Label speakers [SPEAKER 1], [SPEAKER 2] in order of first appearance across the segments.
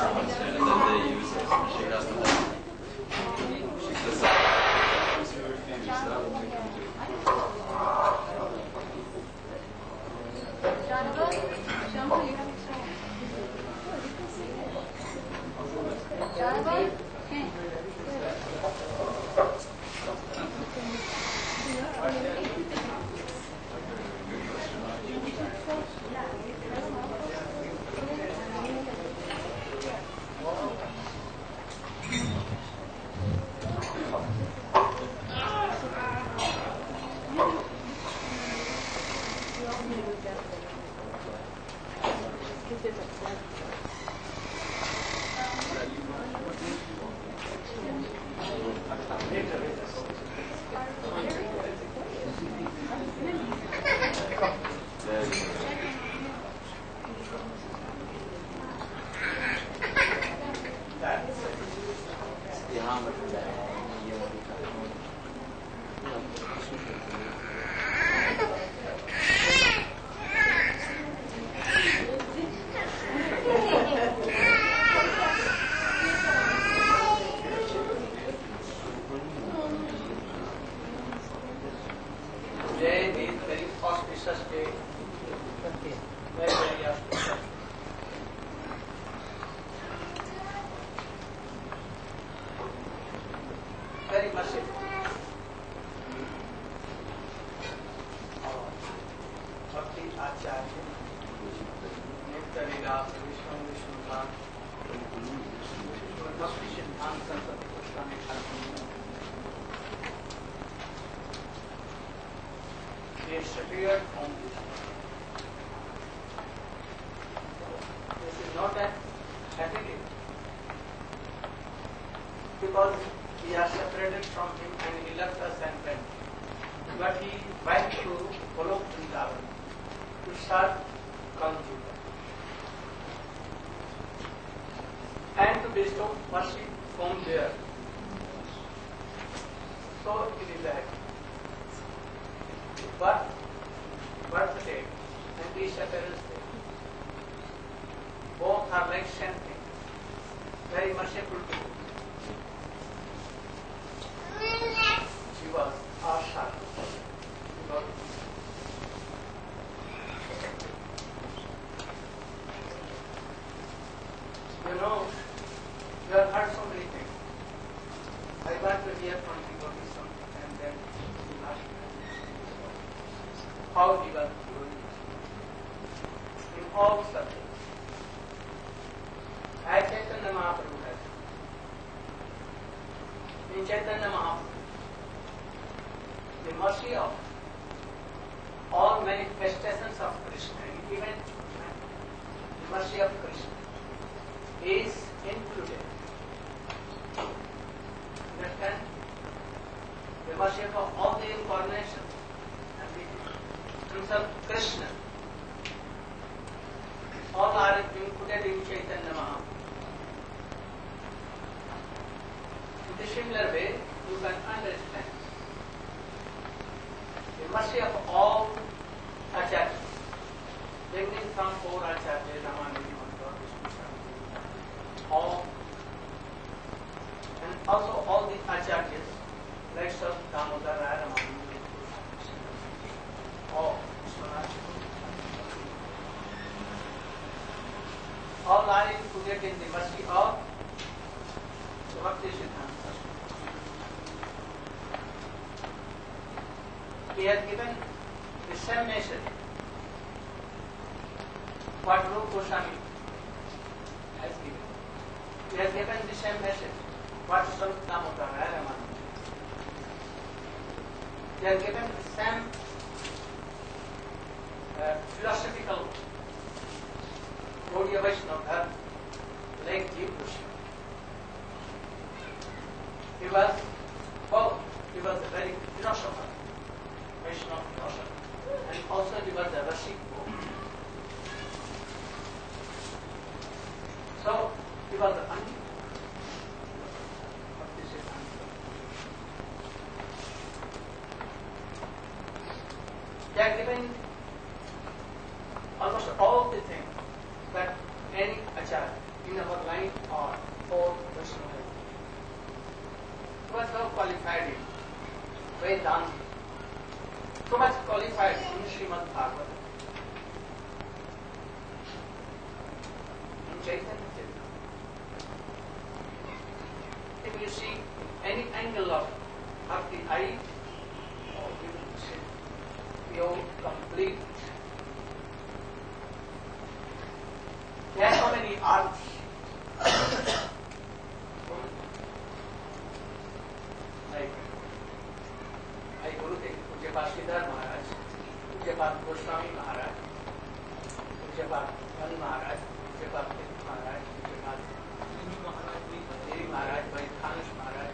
[SPEAKER 1] and then they use it. She has to have. She's the second. She refuses that.
[SPEAKER 2] Because we are separated from him and he left us and went. But he went to Kuala Lumpur Dec to start conjugal and to bestow mercy from there. So it is that birthday and disappearance day both are like same thing, very merciful to you. She was our son. You know, you have heard so many things. I want to hear from devotees something and then how he was doing in all subjects. As Chaitanya Mahaprabhu has. In Chaitanya Mahaprabhu, the mercy of all manifestations of Krishna, even the mercy of Krishna, is included. Understand? The mercy of all the incarnations and the himself Krishna, all are included in Chaitanya Mahaprabhu. In the similar way, you can understand the mercy of all acharyas, beginning from four acharyas, Ramanujji, all, and also all the acharyas, like Sir Damodar Raya, Ramanuja, all are included in the mercy of Bhakti Siddhanta. He has given the same message what Rupa Goswami has given. He has given the same message what Sri Damodar Raya Ramanuja. He has given the same philosophical Gaudiya Vaishnava dharma like Jiva Goswami. He was both. He was a very philosopher, Vaishnava philosopher, and also he was a Rasic poet. So he was the only. They are given almost all the things that any acharya, in our line are four personalities. Who was now qualified in Vedanta, so much qualified in Srimad Bhagavatam, in Chaitanya Charitamrita. If you see any angle of the eye, or you will see pure, complete. There are so many arts. Like Gurudeva, Pujyapat Siddharth Maharaj, Pujyapat Goswami Maharaj, Pujyapat Mani Maharaj, Pujyapat Tirth Maharaj, Pujyapat Deri Maharaj, Vaidhanush Maharaj,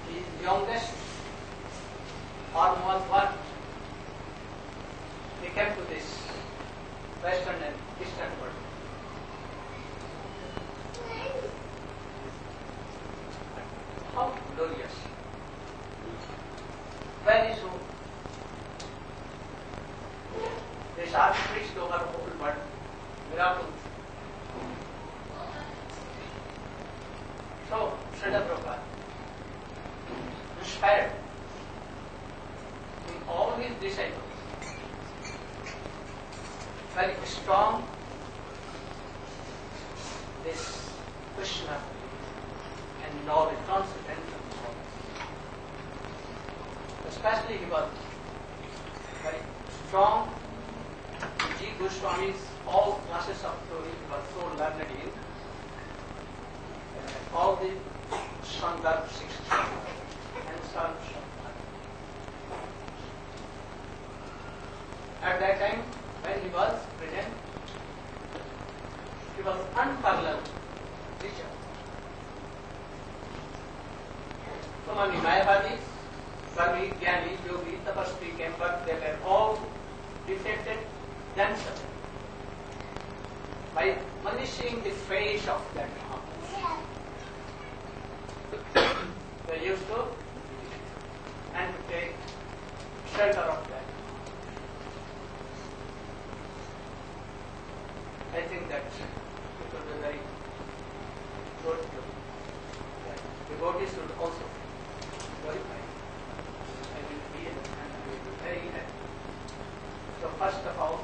[SPEAKER 2] his youngest form was what? They came to this Western and Eastern world. How glorious. Very soon, this art preached over the whole world. Miracle. So, Srila Prabhupada inspired in all his disciples very strong this Krishna and knowledge, transcendental knowledge. Especially he was very strong. G. Goswami's all classes of theory he was so learned in. All the Sangha 16 and Sangha. At that time, when he was present, he was unparalleled teacher. So many Mayavadis, Sarvi, Jnani, Yogi, Tapasvi came, but they were all defected themselves by only seeing the face of that house. They used to and to take shelter of that. I think that it will be very good to devotees should also glorify. I will be and I will be very happy. So first of all,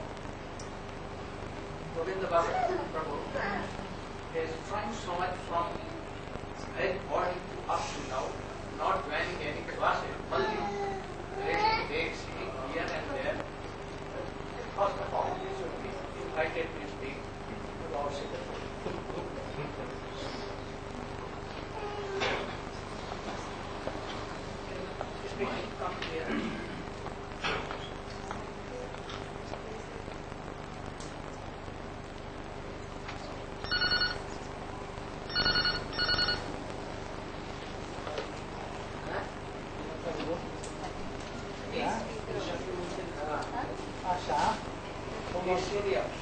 [SPEAKER 2] Govinda Baba Prabhu is trying so much from age body to up to now, not joining any classes, only reading dates here and there. First of all, he should be invited to speak about Siddhartha. Speaking from here.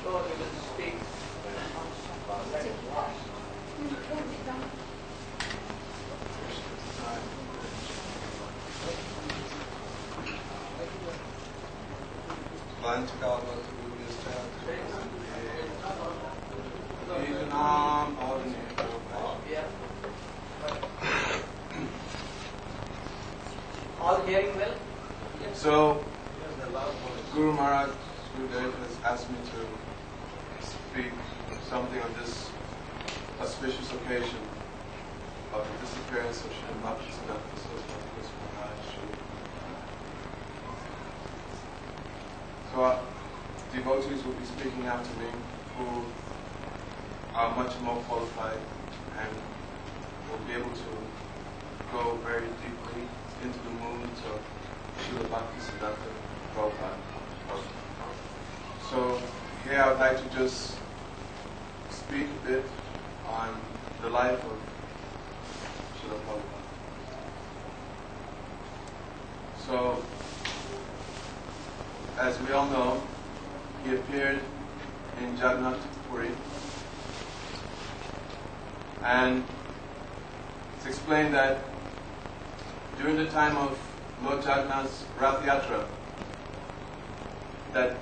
[SPEAKER 2] So we will speak. All hearing well?
[SPEAKER 3] So, Guru Maharaj Gurudeva has asked me to speak something on this auspicious occasion of the disappearance of Srila Gurudeva Maharaj. So, devotees will be speaking after me who are much more qualified and will be able to go very deeply into the movements of Srila Bhaktisiddhanta Prabhupada. So here I would like to just speak a bit on the life of Srila Prabhupada. So, as we all know, he appeared in Jagannath Puri, and it's explained that during the time of Lord Jagannath's Rath Yatra, that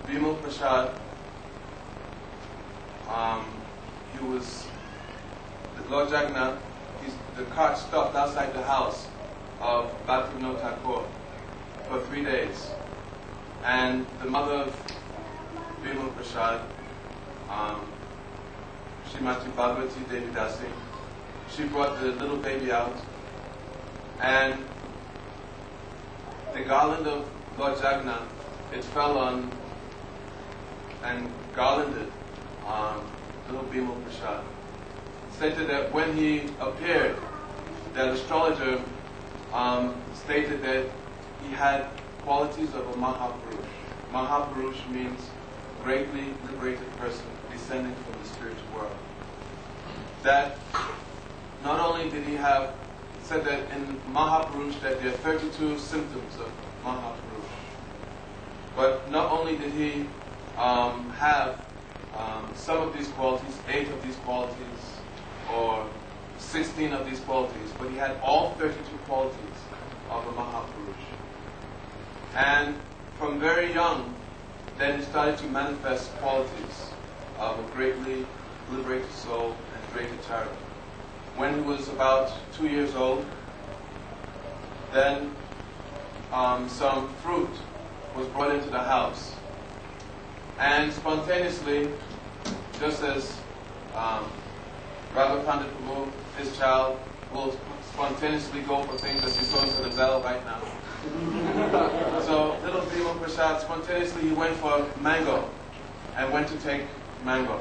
[SPEAKER 3] Bimal Prasad, Lord Jagannath, the cart stopped outside the house of Bhaktivinoda Thakur for 3 days. And the mother of Bimal Prasad, Srimati Bhagavati Devi Dasi, she brought the little baby out, and the garland of Lord Jagannath, it fell on and garlanded little Bimal Prasad. Stated that when he appeared, that astrologer stated that he had qualities of a Mahapurush. Mahapurush means greatly liberated person descending from the spiritual world. That not only did he have, said that in Mahapurush that there are 32 symptoms of Mahapurush, but not only did he have some of these qualities, 8 of these qualities, or 16 of these qualities, but he had all 32 qualities of a Mahapurush. And from very young, then he started to manifest qualities of a greatly liberated soul and great charity. When he was about 2 years old, then some fruit was brought into the house. And spontaneously, just as Radha Pandit Prabhu, his child, will spontaneously go for things as he's going to the bell right now. So little Bimal Prasad, spontaneously he went for mango and went to take mango.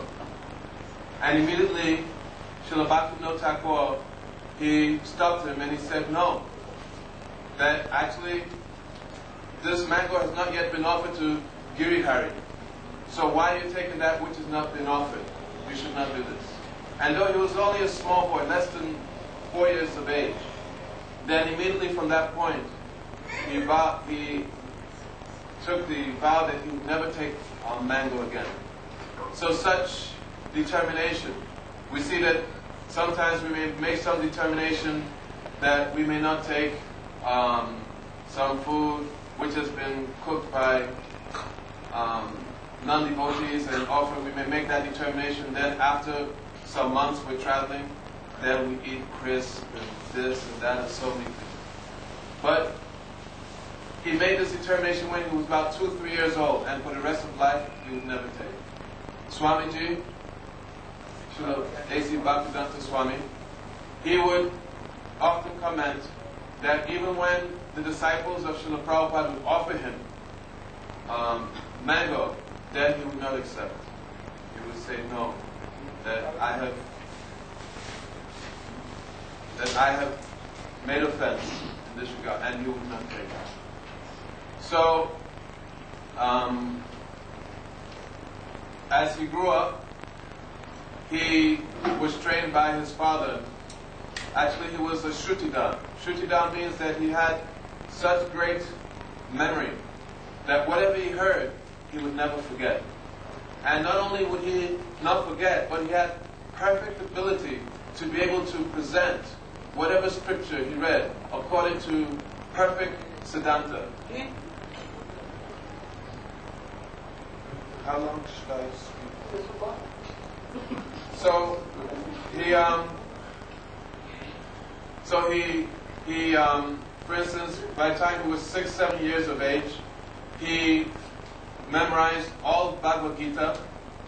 [SPEAKER 3] And immediately, Srila Bhaktivinoda Thakur, he stopped him and he said, no, that actually this mango has not yet been offered to Girihari. So why are you taking that which has not been offered? You should not do this. And though he was only a small boy, less than 4 years of age, then immediately from that point, he took the vow that he would never take mango again. So such determination, we see that sometimes we may make some determination that we may not take some food which has been cooked by non-devotees and offer. We may make that determination. Then after some months we're traveling, then we eat crisp and this and that and so many things. But he made this determination when he was about 2 or 3 years old, and for the rest of life he would never take. Swamiji, Srila A.C. Bhaktivedanta Swami, he would often comment that even when the disciples of Srila Prabhupada would offer him mango, then he would not accept. He would say, no, that I have made offense in this regard, and you would not take it. So, as he grew up, he was trained by his father. Actually, he was a Shrutidam. Shrutidam means that he had such great memory that whatever he heard, he would never forget. And not only would he not forget, but he had perfect ability to be able to present whatever scripture he read according to perfect Siddhanta. How long should I speak? So he, for instance, by the time he was 6, 7 years of age, he memorized all of Bhagavad Gita.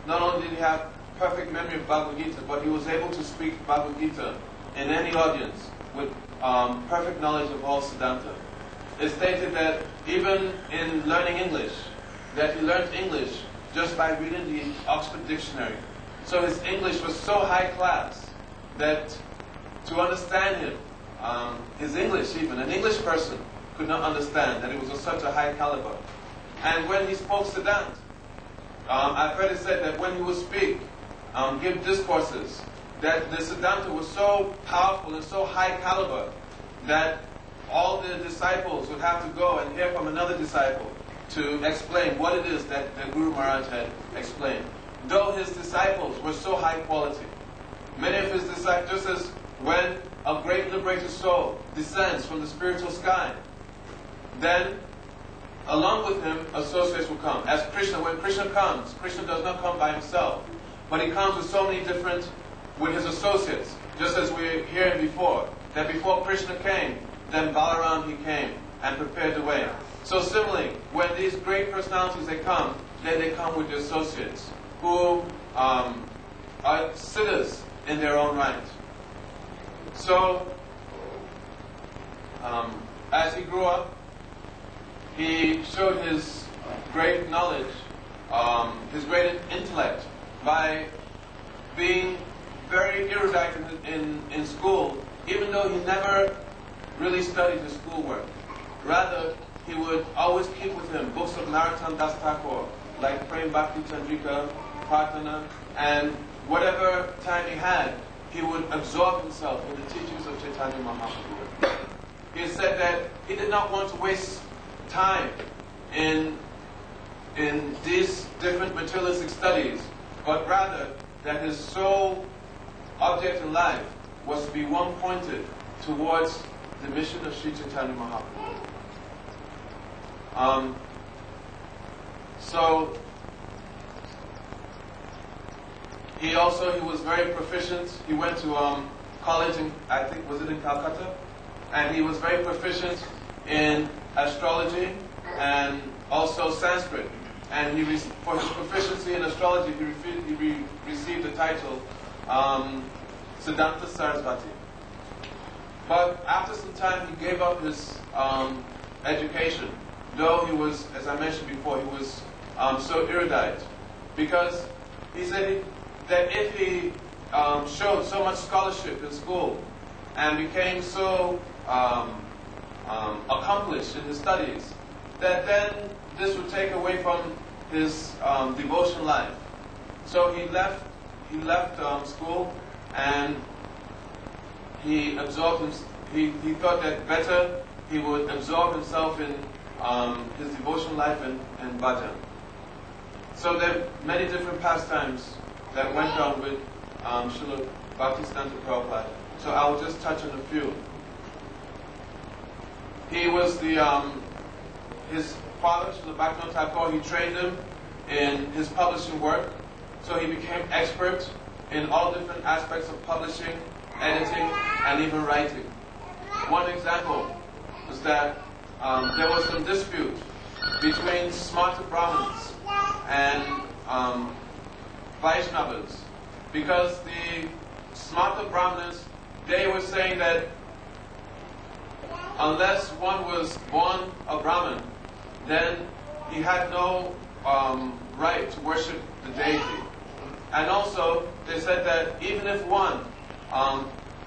[SPEAKER 3] Not only did he have perfect memory of Bhagavad Gita, but he was able to speak Bhagavad Gita in any audience with perfect knowledge of all Siddhanta. It's stated that even in learning English, that he learned English just by reading the Oxford Dictionary. So his English was so high class that to understand him, his English even, an English person could not understand that it was of such a high caliber. And when he spoke Siddhanta, I've heard it said that when he would speak, give discourses, that the Siddhanta was so powerful and so high caliber that all the disciples would have to go and hear from another disciple to explain what it is that the Guru Maharaj had explained. Though his disciples were so high quality, many of his disciples, just as when a great liberated soul descends from the spiritual sky, then along with him, associates will come. As Krishna, when Krishna comes, Krishna does not come by himself, but he comes with so many different, with his associates. Just as we were hearing before, that before Krishna came, then Balaram he came and prepared the way. So similarly, when these great personalities they come, then they come with the associates who are siddhas in their own right. So, as he grew up, he showed his great knowledge, his great intellect, by being very erudite in school, even though he never really studied his schoolwork. Rather, he would always keep with him books of Narottam Das Thakur, like Prem Bhakti Chandrika, Pratana, and whatever time he had, he would absorb himself in the teachings of Chaitanya Mahaprabhu. He said that he did not want to waste time in these different materialistic studies, but rather that his sole object in life was to be one pointed towards the mission of Sri Chaitanya Mahaprabhu. So he was very proficient. He went to college in, I think, was it in Calcutta? And he was very proficient in astrology and also Sanskrit. And for his proficiency in astrology, he received the title Siddhanta Sarasvati. But after some time, he gave up his education, though he was, as I mentioned before, he was so erudite, because he said that if he showed so much scholarship in school and became so accomplished in his studies, that then this would take away from his devotion life. So he left school, and he absorbed he thought that better he would absorb himself in his devotion life and bhajan. So there are many different pastimes that went on with Srila Bhaktisiddhanta Prabhupada. So I will just touch on a few. He was his father, Srila Bhaktivinoda Thakur, he trained him in his publishing work. So he became expert in all different aspects of publishing, editing, and even writing. One example was that there was some dispute between Smarta Brahmins and Vaishnavas, because the Smarta Brahmins, they were saying that unless one was born a Brahmin, then he had no right to worship the deity. And also, they said that even if one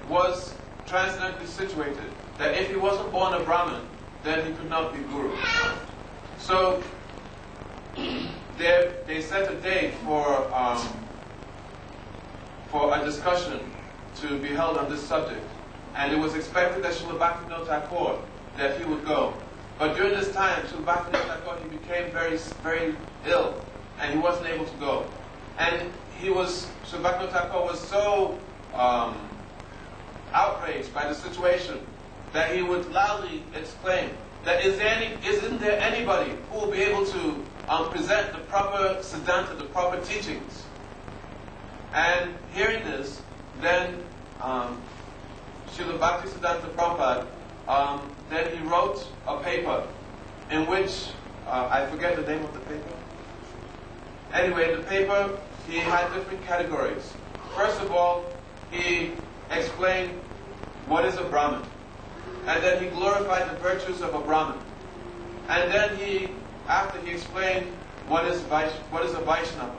[SPEAKER 3] was transcendently situated, that if he wasn't born a Brahmin, then he could not be Guru. So, they set a date for a discussion to be held on this subject. And it was expected that Srila Bhaktivinoda Thakur, that he would go. But during this time, Srila Bhaktivinoda Thakur, he became very, very ill, and he wasn't able to go. And Srila Bhaktivinoda Thakur was so outraged by the situation that he would loudly exclaim that isn't there anybody who will be able to present the proper siddhanta, the proper teachings? And hearing this, then Srila Bhaktisiddhanta Prabhupada, then he wrote a paper in which, I forget the name of the paper. Anyway, the paper, he had different categories. First of all, he explained what is a Brahmin. And then he glorified the virtues of a Brahmin. And then after he explained what is a Vaishnava,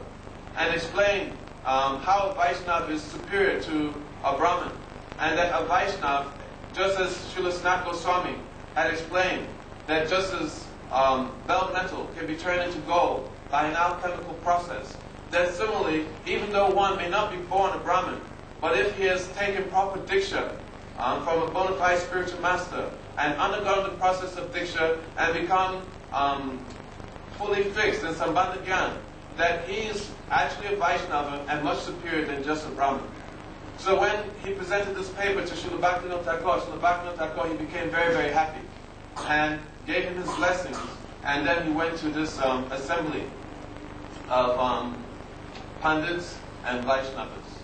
[SPEAKER 3] and explained how a Vaishnava is superior to a Brahmin, and that a Vaishnava, just as Srila Sanatana Goswami had explained, that just as bell metal can be turned into gold by an alchemical process, then similarly, even though one may not be born a Brahmin, but if he has taken proper diksha from a bona fide spiritual master and undergone the process of diksha and become fully fixed in Sambandha Gyan, that he is actually a Vaishnava and much superior than just a Brahmin. So when he presented this paper to Srila Bhaktivinoda Thakur, he became very, very happy and gave him his blessings and then he went to this assembly of Pandits and Vaishnavas.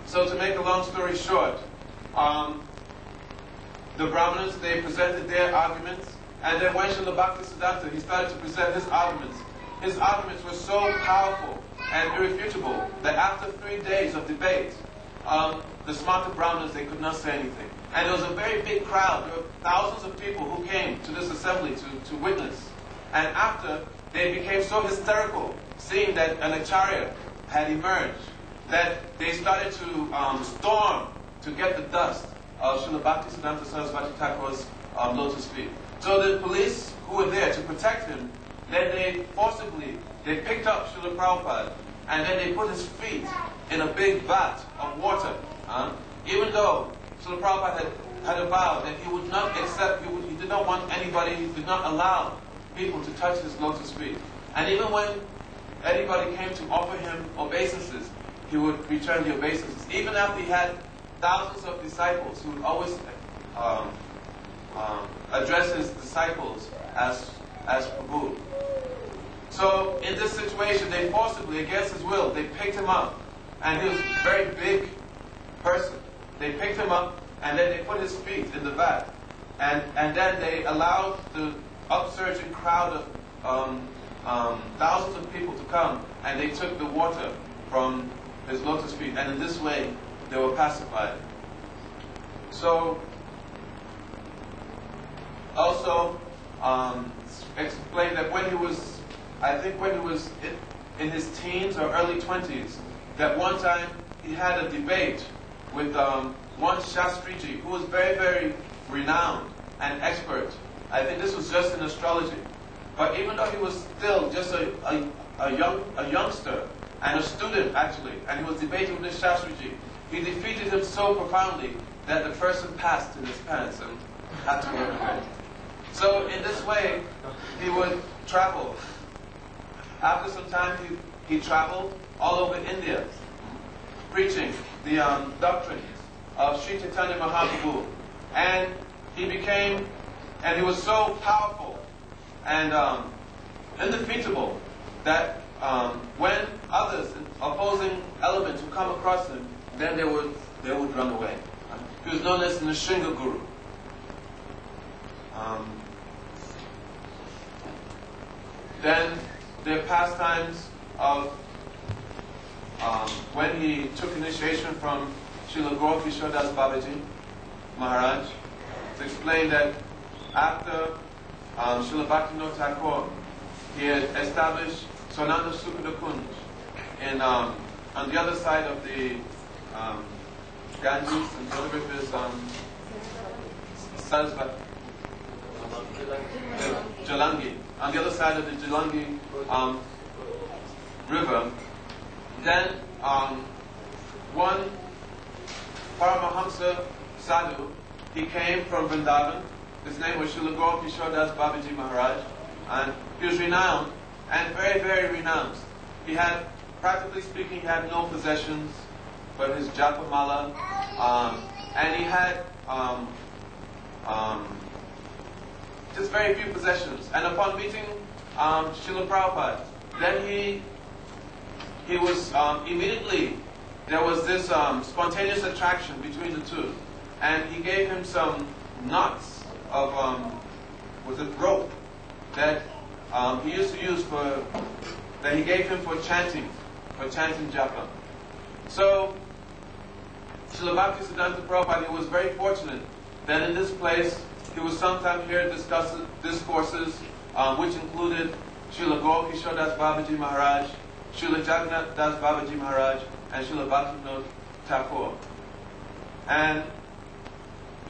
[SPEAKER 3] So to make a long story short, the Brahmanas, they presented their arguments, and then when Srila Bhaktisiddhanta, he started to present his arguments were so powerful and irrefutable that after 3 days of debate, the smarter Brahmanas, they could not say anything. And there was a very big crowd. There were thousands of people who came to this assembly to witness. And after, they became so hysterical, seeing that an acharya had emerged, that they started to storm to get the dust of Srila Bhaktisiddhanta Saraswati Thakur's lotus feet. So the police who were there to protect him, then they picked up Srila Prabhupada, and then they put his feet in a big vat of water. Even though Srila Prabhupada had a vow that he would not accept, he did not want anybody, he did not allow people to touch his lotus feet. And even when anybody came to offer him obeisances, he would return the obeisances. Even after he had thousands of disciples, he would always address his disciples as Prabhu. So in this situation, they forcibly, against his will, they picked him up. And he was a very big person. They picked him up, and then they put his feet in the vat. And then they allowed the upsurging crowd of thousands of people to come, and they took the water from his lotus feet. And in this way, they were pacified. So, also explained that when he was, I think when he was in his teens or early 20s, that one time he had a debate with one Shastriji who was very, very renowned and expert. I think this was just in astrology. But even though he was still just a youngster and a student actually, and he was debating with this Shastriji, he defeated him so profoundly that the person passed in his pants and had to run away. So in this way, he would travel. After some time, he traveled all over India, preaching the doctrines of Sri Chaitanya Mahaprabhu. And he was so powerful and undefeatable that when others, opposing elements, would come across him, then they would run away. He was known as the Nishinga Guru. Then their pastimes of when he took initiation from Srila Gurudeva Das Babaji Maharaj, to explain that after Srila Bhaktivinoda Thakur, he had established Swananda Sukada Kunj on the other side of the Ganges, and the other river is Sarasvati. Jalangi. On the other side of the Jalangi river, then one Paramahamsa Sadhu, he came from Vrindavan. His name was Srila Gurudeva Das Babaji Maharaj, and he was renowned and very, very renounced. He had, practically speaking, he had no possessions but his japamala, and he had just very few possessions. And upon meeting Srila Prabhupada, then he was immediately, there was this spontaneous attraction between the two. And he gave him some knots of, rope that he used to use that he gave him for chanting japa. So, Srila Bhaktisiddhanta Prabhupada, he was very fortunate that in this place, he would sometimes hear discourses which included Srila Gurukishore Das Babaji Maharaj, Srila Jagannath Das Babaji Maharaj, and Srila Bhaktivinoda Thakur. And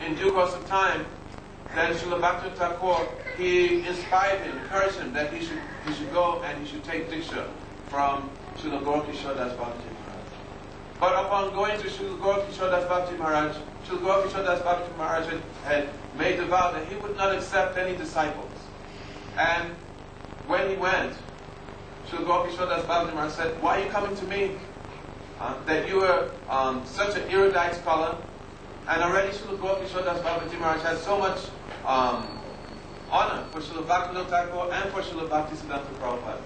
[SPEAKER 3] in due course of time, then Srila Bhaktivinoda Thakur, he inspired him, encouraged him that he should go and he should take Diksha from Srila Gurukishore Das Babaji Maharaj. But upon going to Srila Gurukishore Das Babaji Maharaj, Srila Gurukishore Das Babaji Maharaj had made the vow that he would not accept any disciples. And when he went, Srila Gurukishore Das Babaji Maharaj said, "Why are you coming to me? That you are such an erudite scholar, and already Srila Gurukishore Das Babaji Maharaj has so much honor for Srila Bhaktivinoda Thakur and for Srila Bhaktisiddhanta Prabhupada.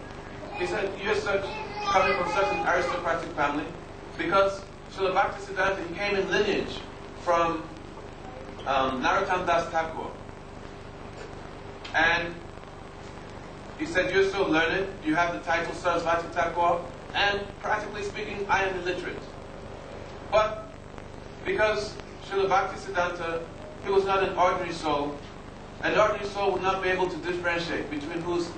[SPEAKER 3] He said, you're coming from such an aristocratic family, because Srila Bhaktisiddhanta, he came in lineage from Narottam Das Thakur. And he said, you're so learned, you have the title Sarasvati Thakur, and practically speaking, I am illiterate. But because Srila Bhaktisiddhanta, he was not an ordinary soul, an ordinary soul would not be able to differentiate between whose,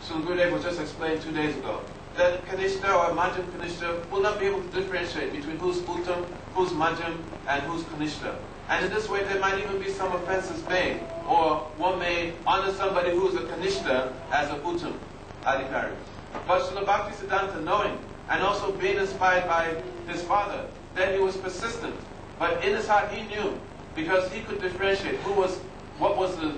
[SPEAKER 3] Srila Gurudeva was just explained 2 days ago, that Kanishta or Majjhim Kanishta will not be able to differentiate between who's Uttam, who's Majjhim, and who's Kanishta. And in this way, there might even be some offenses made, or one may honor somebody who is a Kanishta as a Uttam Adhikari. But Srila Bhaktisiddhanta, knowing and also being inspired by his father, then he was persistent. But in his heart, he knew, because he could differentiate what was the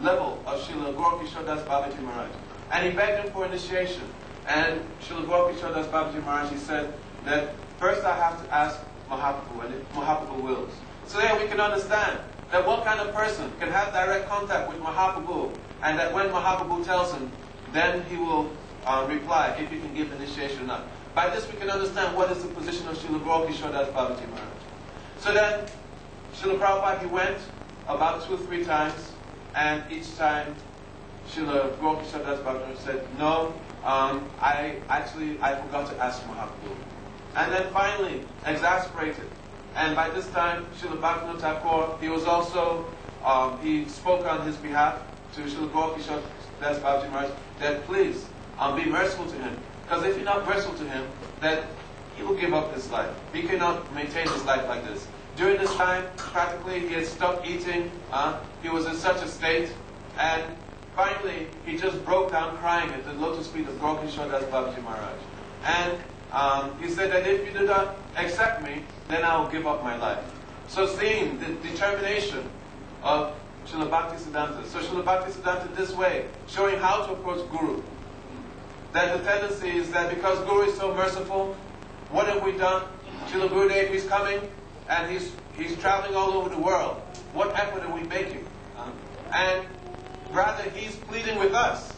[SPEAKER 3] level of Srila Gurukishore Das Babaji Maharaj. And he begged him for initiation. And Srila Gurukishore Das Babaji Maharaj, he said that first I have to ask Mahaprabhu, and if Mahaprabhu wills. So there we can understand that what kind of person can have direct contact with Mahaprabhu, and that when Mahaprabhu tells him, then he will reply if he can give initiation or not. By this we can understand what is the position of Srila Gurukishore Das Babaji Maharaj. So then, Srila Prabhupada, he went about 2 or 3 times, and each time Srila Gurukishore Das Babaji Maharaj said, no, I forgot to ask Mahaprabhu. And then finally, exasperated. And by this time, Srila Bhaktivinoda Thakur, he was also, he spoke on his behalf to Srila Gurukishore Das Babaji Maharaj that please, be merciful to him. Because if you're not merciful to him, then he will give up his life. He cannot maintain his life like this. During this time, practically, he had stopped eating. He was in such a state. And finally, he just broke down crying at the lotus feet of Gurukishore Das Babaji Maharaj. And he said that if you do not accept me, then I will give up my life. So seeing the determination of Srila Bhaktisiddhanta, so Srila Bhaktisiddhanta this way, showing how to approach Guru. That the tendency is that because Guru is so merciful, what have we done? Srila Gurudeva is coming, and he's traveling all over the world. What effort are we making? And rather, he's pleading with us.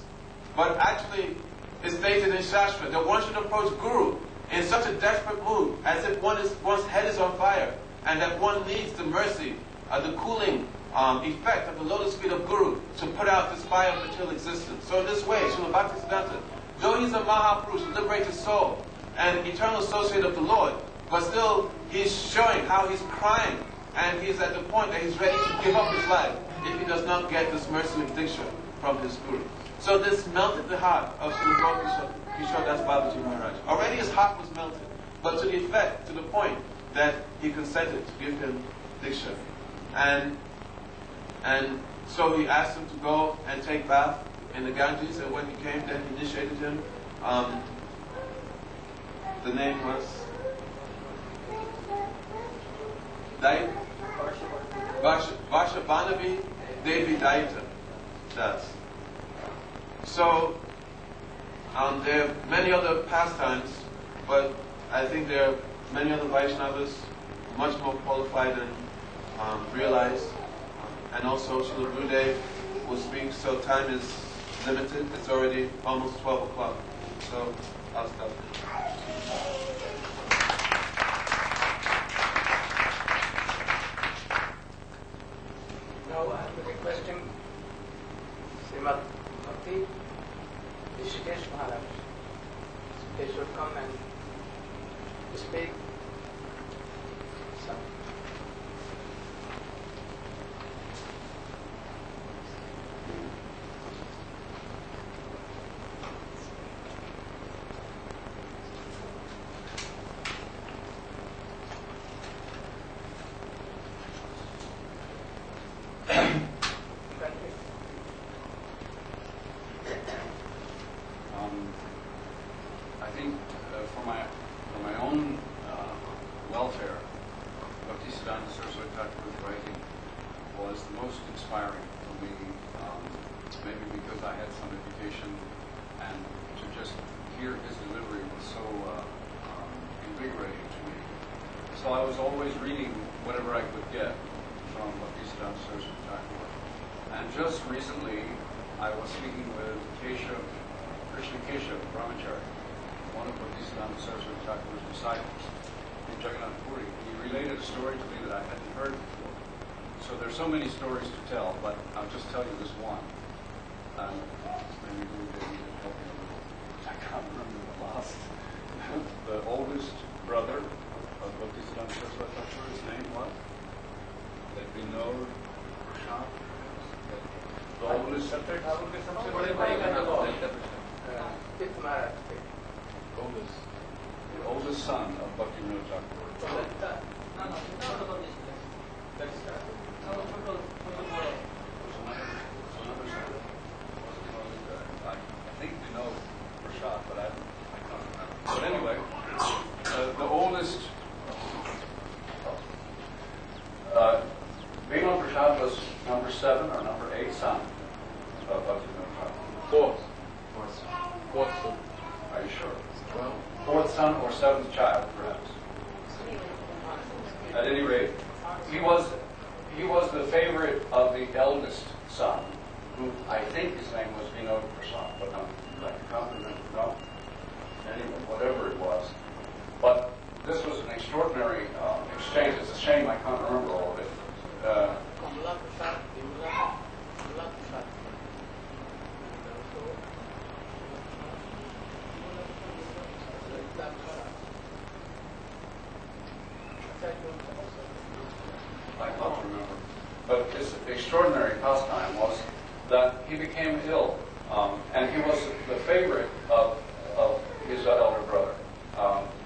[SPEAKER 3] But actually, it's stated in Shastra that one should approach Guru in such a desperate mood, as if one's head is on fire, and that one needs the mercy, the cooling effect of the lotus feet of Guru to put out this fire of material existence. So in this way, Srila Bhaktisiddhanta, though he's a Mahapurush, a liberated soul, and eternal associate of the Lord, but still he's showing how he's crying, and he's at the point that he's ready to give up his life if he does not get this mercy of Diksha from his Guru. So this melted the heart of Srila Gurukishore Das Babaji Maharaj. Already his heart was melted, but to the effect, to the point that he consented to give him Diksha. And so he asked him to go and take bath in the Ganges, and when he came, then he initiated him. The name was Varshabhanavi Devi Daita. That's. So there are many other pastimes, but I think there are many other Vaishnavas much more qualified and realized. And also Srila Gurudeva will speak, so time is limited. It's already almost 12 o'clock. So I'll stop.
[SPEAKER 2] Now I'm requesting Srimad Bhakti Rishikesh Maharaj. They should come and speak.
[SPEAKER 1] I think for my own welfare, Bhaktisiddhanta Saraswati Thakur's writing was the most inspiring for me, maybe because I had some education, and to just hear his delivery was so invigorating to me. So I was always reading whatever I could get from Bhaktisiddhanta Saraswati Thakur. And just recently, I was speaking with Krishna Keshav Brahmachari, one of Bhaktisiddhanta Saraswati Thakur's disciples in Jagannath Puri. He related a story to me that I hadn't heard before. So there's so many stories to tell, but I'll just tell you this one. Maybe Gurudeva can help me a little. I can't remember the last. The oldest brother of Bhaktisiddhanta Saraswati Thakur, his name was? That we know, Prashant. The oldest. The oldest son of Bhaktivinoda Thakur. I think we know Prashant, but I can't remember. But anyway, the oldest, Bhima Prashad was number 7 or number 8 son of Bhaktivinoda Thakur. Fourth son. Are you sure? Well, 4th son or 7th child, perhaps. At any rate, he was the favorite of the eldest son, who I think his name was Vinod Prasad, but I can't remember. No. Anyway, whatever it was. But this was an extraordinary exchange. It's a shame I can't remember all of it. I can't remember. But his extraordinary pastime was that he became ill, and he was the favorite of his elder brother.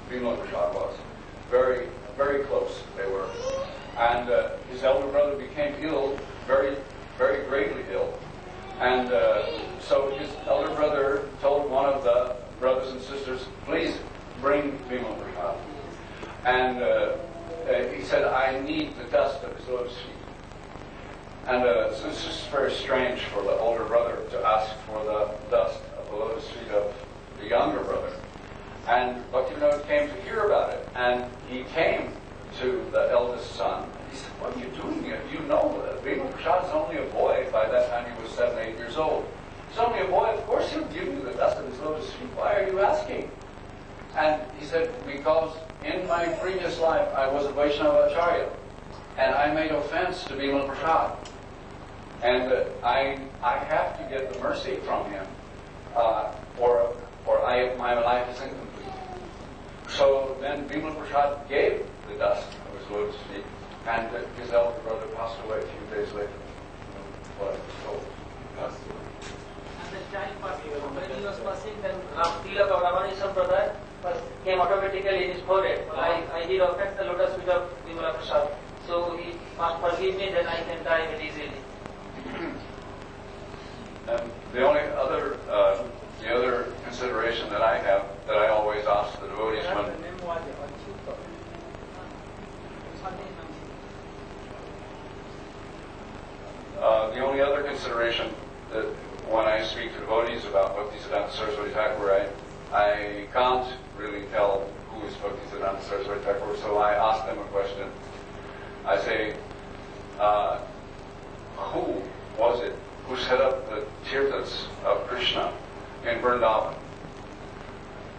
[SPEAKER 1] Bhima Prasad was. Very, very close they were. And his elder brother became ill, very, very greatly ill. And so his elder brother told one of the brothers and sisters, please bring Bhima Prasad. And he said, I need the dust of his lotus feet. And so it's just very strange for the older brother to ask for the dust of the lotus feet of the younger brother. And Bhaktivinoda came to hear about it, and he came to the eldest son. He said, what are you doing here? You know that Bhima Prasad is only a boy. By that time he was 7, 8 years old. He's only a boy. Of course he'll give you the dust of his lotus feet. Why are you asking? And he said, because in my previous life I was a Vaishnava Acharya, and I made offense to Bhima Prasad. And I have to get the mercy from him, or my life is incomplete. So then Bhima Prasad gave the dust of his lotus feet, and his elder brother passed away a few days later. What I was told.
[SPEAKER 4] And the child passed away. When he was passing, then Tilak or Ramanujan brother came automatically in his forehead. I did offend the lotus feet of Bhima Prasad. So he must forgive me, then I can die very easily.
[SPEAKER 1] And the only other, consideration that I have, that I always ask the devotees when the only other consideration that when I speak to devotees about Bhaktisiddhanta Saraswati Thakur, I can't really tell who is Bhaktisiddhanta Saraswati Thakur, so I ask them a question. I say, who was it who set up the tirthas of Krishna in Vrindavan?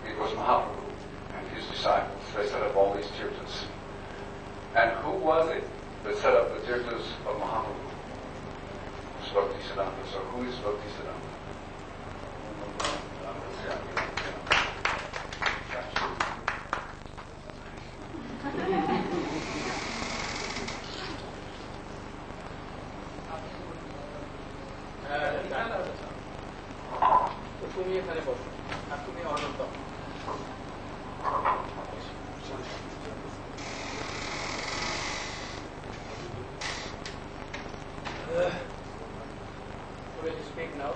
[SPEAKER 1] It was Mahaprabhu and his disciples. They set up all these tirthas. And who was it that set up the tirthas of Mahaprabhu? It was Bhaktisiddhanta. So who is Bhaktisiddhanta?
[SPEAKER 2] তুমি এখানে বসো আর তুমি অনন্ত will you speak now?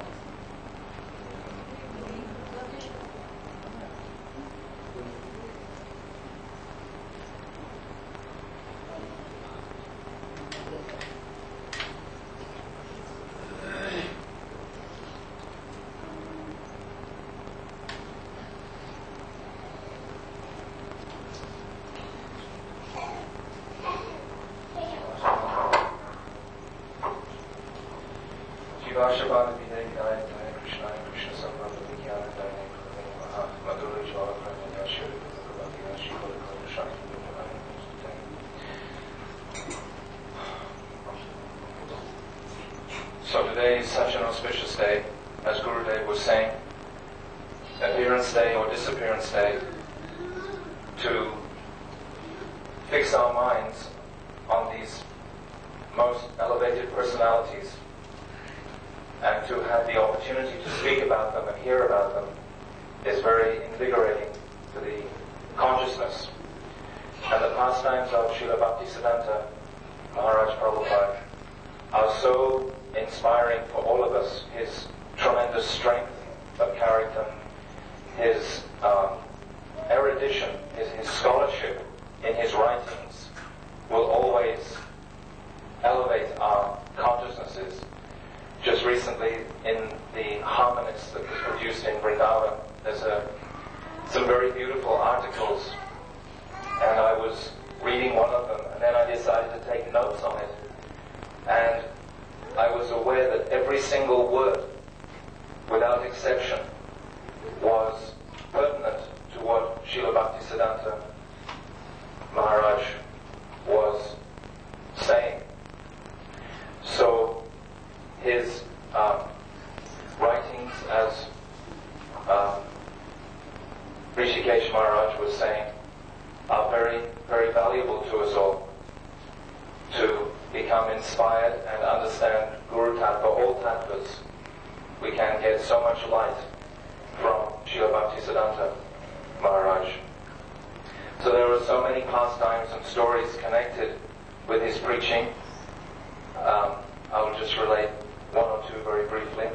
[SPEAKER 5] use such an auspicious day, as Gurudeva was saying, appearance day or disappearance day, to fix our minds on these most elevated personalities and to have the opportunity to speak about them and hear about them is very invigorating to the consciousness. And the pastimes of Srila Bhaktisiddhanta Maharaj Prabhupada are so inspiring for all of us. His tremendous strength of character, his erudition, his scholarship in his writings will always elevate our consciousnesses. Just recently in the Harmonist that was produced in Vrindavan, there's some very beautiful articles, and I was reading one of them, and then I decided to take notes on it. And I was aware that every single word, without exception, was pertinent to what Srila Bhaktisiddhanta Maharaj was saying. So his writings, as Rishikesh Maharaj was saying, are very, very valuable to us all to become inspired and understand Guru Tattva, all Tattvas. We can get so much light from Srila Bhaktisiddhanta Maharaj. So there are so many pastimes and stories connected with his preaching. I will just relate one or two very briefly.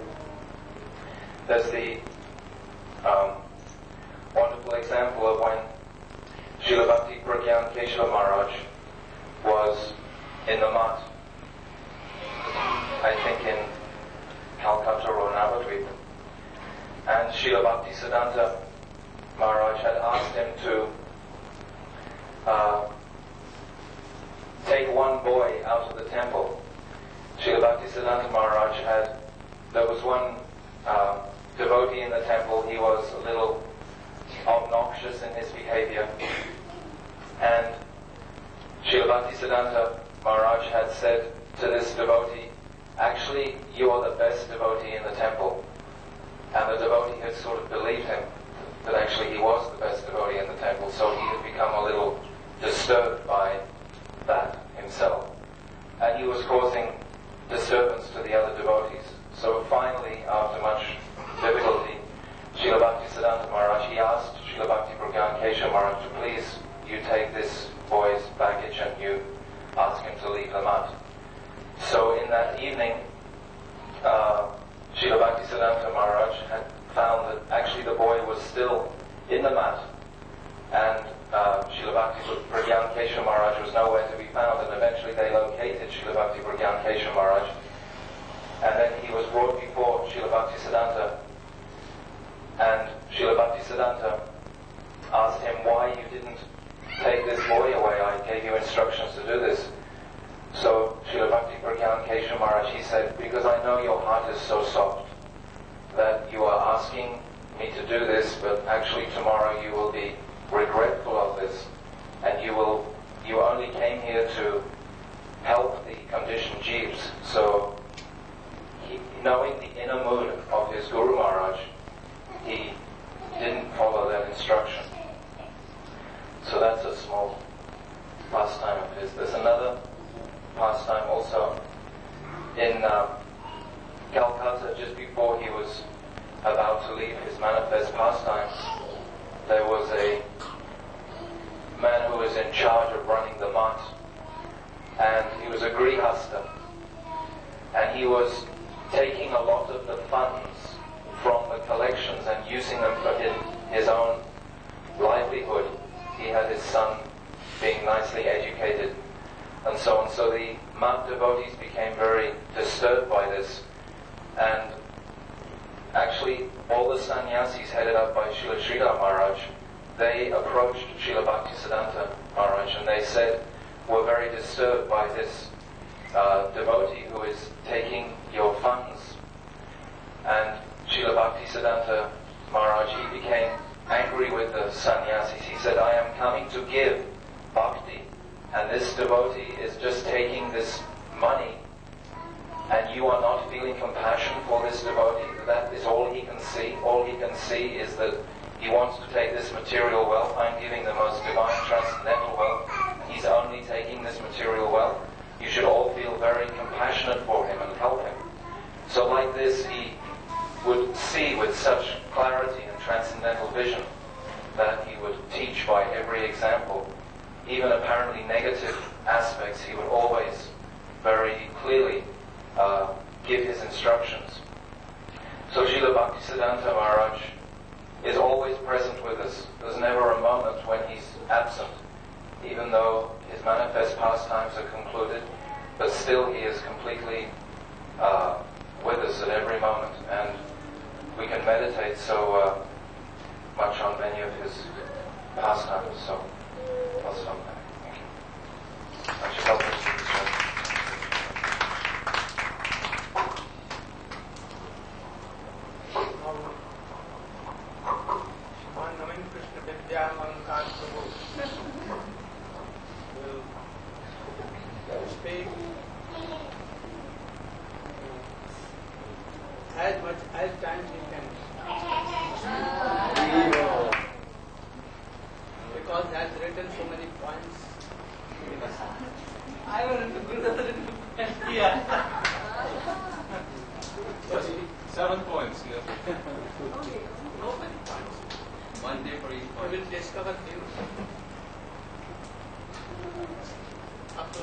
[SPEAKER 5] There's the wonderful example of when Srila Bhakti Pragyan Keshava Maharaj was in the mat, I think in Calcutta or Navadvip, and Srila Bhaktisiddhanta Maharaj had asked him to take one boy out of the temple. Srila Bhaktisiddhanta Maharaj there was one devotee in the temple. He was a little obnoxious in his behavior, and Srila Bhaktisiddhanta Maharaj had said to this devotee, actually, you are the best devotee in the temple. And the devotee had sort of believed him that actually he was the best devotee in the temple, so he had become a little disturbed by that himself. And he was causing disturbance to the other devotees. So finally, after much difficulty, Srila Bhaktisiddhanta Maharaj, he asked Srila Bhakti Pragyan Keshava Maharaj to please, you take this boy's baggage and you ask him to leave the mat. So in that evening, Srila Bhaktisiddhanta Maharaj had found that actually the boy was still in the mat, and Srila Bhakti Pragyan Keshava Maharaj was nowhere to be found, and eventually they located Srila Bhakti Pragyan Keshava Maharaj, and then he was brought before Srila Bhaktisiddhanta, and Srila Bhaktisiddhanta asked him why you didn't take this boy away. I gave you instructions to do this. So Srila Bhakti Pragyan Keshava Maharaj, he said, because I know your heart is so soft that you are asking me to do this, but actually tomorrow you will be regretful of this, and you only came here to help the conditioned jeeves. So knowing the inner mood of his Guru Maharaj, he didn't follow that instruction. So that's a small pastime of his. There's another pastime also in Calcutta. Just before he was about to leave his manifest pastime, there was a man who was in charge of running the mat, and he was a grihasta, and he was taking a lot of the funds from the collections and using them for his own livelihood. He had his son being nicely educated and so on. So the mat devotees became very disturbed by this, and actually all the sannyasis headed up by Srila Sridhar Maharaj, they approached Srila Bhaktisiddhanta Maharaj and they said, we're very disturbed by this devotee who is taking your funds. And Srila Bhaktisiddhanta Maharaj, he became angry with the sannyasis. He said, I am coming to give bhakti, and this devotee is just taking this money and you are not feeling compassion for this devotee, that is all he can see. All he can see is that he wants to take this material wealth. I'm giving the most divine transcendental wealth. He's only taking this material wealth. You should all feel very compassionate for him and help him. So like this, he would see with such clarity and transcendental vision that he would teach by every example. Even apparently negative aspects, he would always very clearly give his instructions. So Srila Bhaktisiddhanta Maharaj is always present with us. There's never a moment when he's absent, even though his manifest pastimes are concluded, but still he is completely with us at every moment, and we can meditate so much on many of his pastimes. So I'll stop there. Thank you. I should help us with this one.
[SPEAKER 2] Speak as much as time he can, because he has written so many points.
[SPEAKER 4] I want to Gurudeva here.
[SPEAKER 3] 7 points, yeah.
[SPEAKER 2] No many points.
[SPEAKER 1] 1 day for each
[SPEAKER 2] We
[SPEAKER 1] point.
[SPEAKER 2] will discover things up to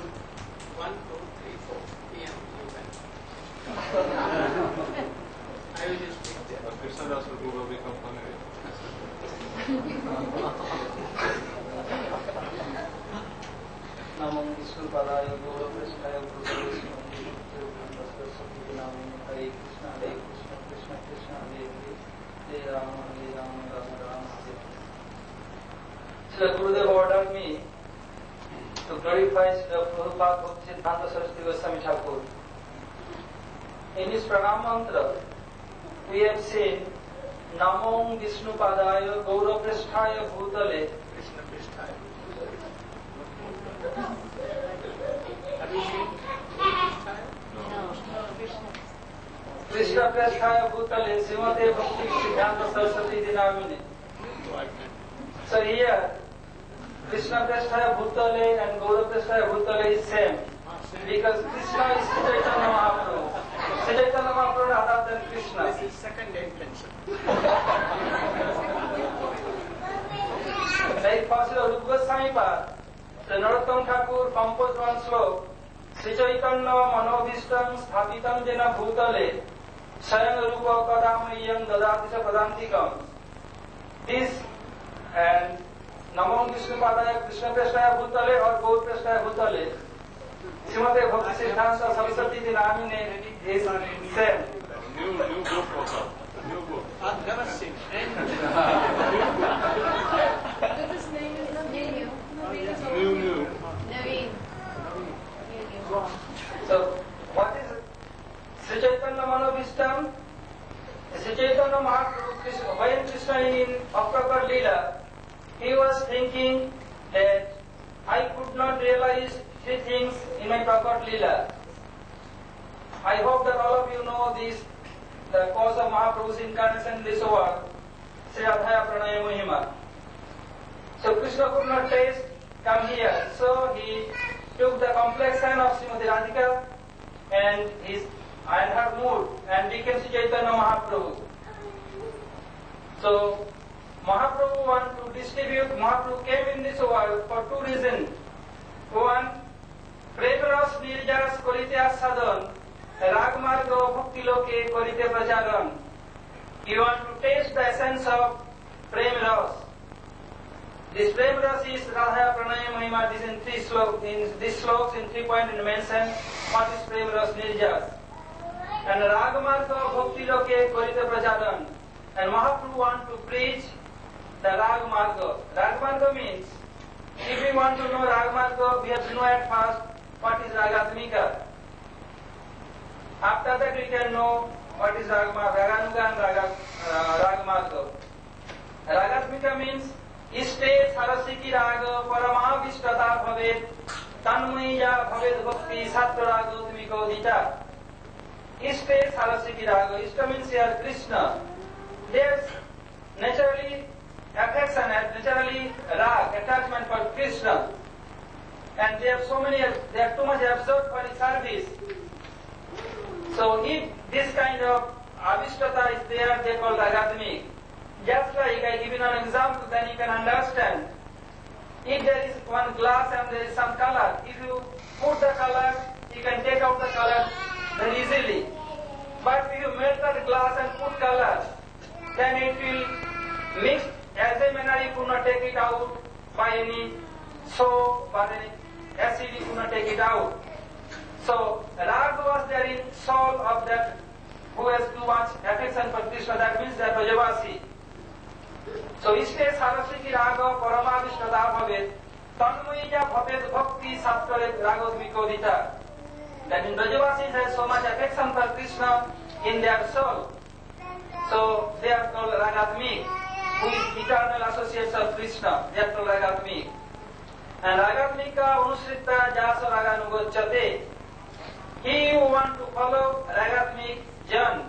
[SPEAKER 2] 1, 2, 3, 4 p.m. you can. I will just speak there.
[SPEAKER 3] But Krishna Das will become funny.
[SPEAKER 4] Namo Vishnu Padaya Guru Krishna Guru Vishnu Hare Krishna Krishna Krishna Hare Hare Rama Rama Srila Gurudeva ordered me to glorify Srila Prabhupada Bhaktisiddhanta Saraswati Goswami Thakur. In his pranam mantra, we have seen Namo Vishnu Padaya Gaura Pristhaya Bhutale
[SPEAKER 2] Krishna Pristhaya. Have you seen Pristhaya?
[SPEAKER 4] Krishna Pristhaya Bhutale Srimate Bhakti Siddhanta Saraswati Dinamine. So here, Krishna Pristhaya Bhutale and Gaura Pristhaya Bhutale is same. Because Krishna is Sri Chaitanya Mahaprabhu. Sri Chaitanya Mahaprabhu is other than Krishna.
[SPEAKER 2] This is second intention.
[SPEAKER 4] Like Pastor Rupa Goswami Pad, the Narottam Thakur composed one slok, Sri Chaitanya Manobhishtam Sthapitam Jena Bhutale Swayam Rupa Kadamayam Dadatisha Padantikam. This and Namo Vishnu Padaya Krishna Pristhaya Bhutale or Gaur Pristhaya Bhutale Srimate Bhakti Siddhanta Saraswati Dinamine is same.
[SPEAKER 3] New book also. New book.
[SPEAKER 2] I've never seen any.
[SPEAKER 6] But his name is Naveen.
[SPEAKER 3] New.
[SPEAKER 6] Naveen.
[SPEAKER 4] So, what is Sri Chaitanya Manobhishtam? Sri Chaitanya Mahaprabhu, when Krishna in Aprakar Leela, he was thinking that I could not realize 3 things in my Prakat Leela. I hope that all of you know this, the cause of Mahaprabhu's incarnation in this world, Sri Adhaya Pranaya Mahima. So Krishna could not taste, come here. So he took the complexion of Srimati Radhika and her mood and became Sri Chaitanya Mahaprabhu. So Mahaprabhu want to distribute, Mahaprabhu came in this world for 2 reasons. One, Premaras Nirjas Korite Sadhan, Ragmarga Bhakti Loke Korite Pracharan. You want to taste the essence of Premaras. This Premaras is Radha Pranaya Mahima. This in 3 sloks. In this sloks in 3 points mentioned what is Premaras Nirjas. And Ragmarga Bhakti Loke Korite Pracharan. And Mahaprabhu want to preach the Ragmarga. Ragmarga means, if we want to know Ragmarga, we have to know at first what is Ragatmika. After that we can know what is Raganuga and Ragmarga. Ragatmika means, Iste Sarasiki Raga Paramavishtata Bhaved Tanmaya Bhaved Bhakti Sattva Ragatmika Udita. Ishte Saraswati Raga. Ishta means here Krishna. There's naturally affection and naturally rag, attachment for Krishna. And they have they are too much absorbed for his service. So if this kind of avishtata is there, they call ragatmik. Just like I give you an example, then you can understand. If there is one glass and there is some color, if you put the color, you can take out the color very easily. But if you melt the glass and put color, then it will mix as a manner you could not take it out by any soap or any acid, you could not take it out. So rag was there in soul of that who has too much affection for Krishna, that means that Rajavasi. So Ishte Saraswati Raga Paramavishtada Bhavet Tanmoija Bhavet Bhakti Sattvaret Ragodvikodita. That in Rajavasis has so much affection for Krishna in their soul. So they are called Ragatmik, who is eternal associates of Krishna. They are called Ragatmik. And Ragatmika Anusrita Jasa Raganugochate. He who want to follow Ragatmik Jan,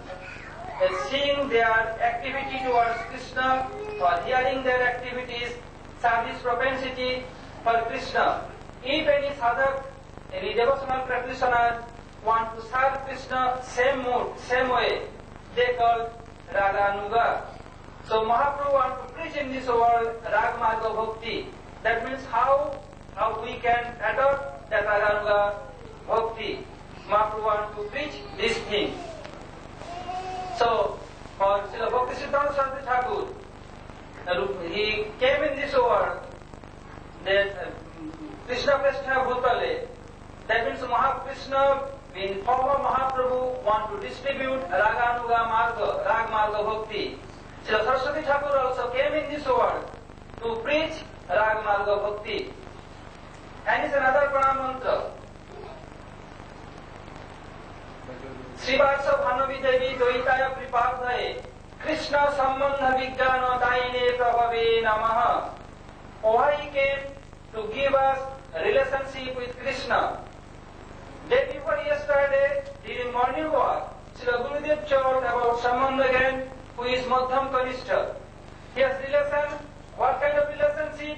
[SPEAKER 4] seeing their activity towards Krishna or hearing their activities, service propensity for Krishna. If any sadhak, any devotional practitioner want to serve Krishna same mood, same way, they call Raganuga. So Mahaprabhu want to preach in this world Ragmarga Bhakti. That means how we can adopt that Raganuga Bhakti. Mahaprabhu want to preach this thing. So for Srila Bhaktisiddhanta Saraswati Thakur, he came in this world, that Krishna Prasthana Bhutale. That means Mahakrishna, in form of Mahaprabhu, want to distribute Raganuga Marga, Rag Marga Bhakti. Srila Saraswati Thakur also came in this world to preach Rag Marga Bhakti. And it's another pranam mantra. Srivasa Bhanavi Devi Dvaitaya Pripadaye Krishna Sambandha Vijnana Daine Prabhave Namaha. Why he came to give us a relationship with Krishna. Day before yesterday, during morning walk, Srila Gurudeva told about Sambandha who is Madhyam Kanishta. He has relation. What kind of relationship?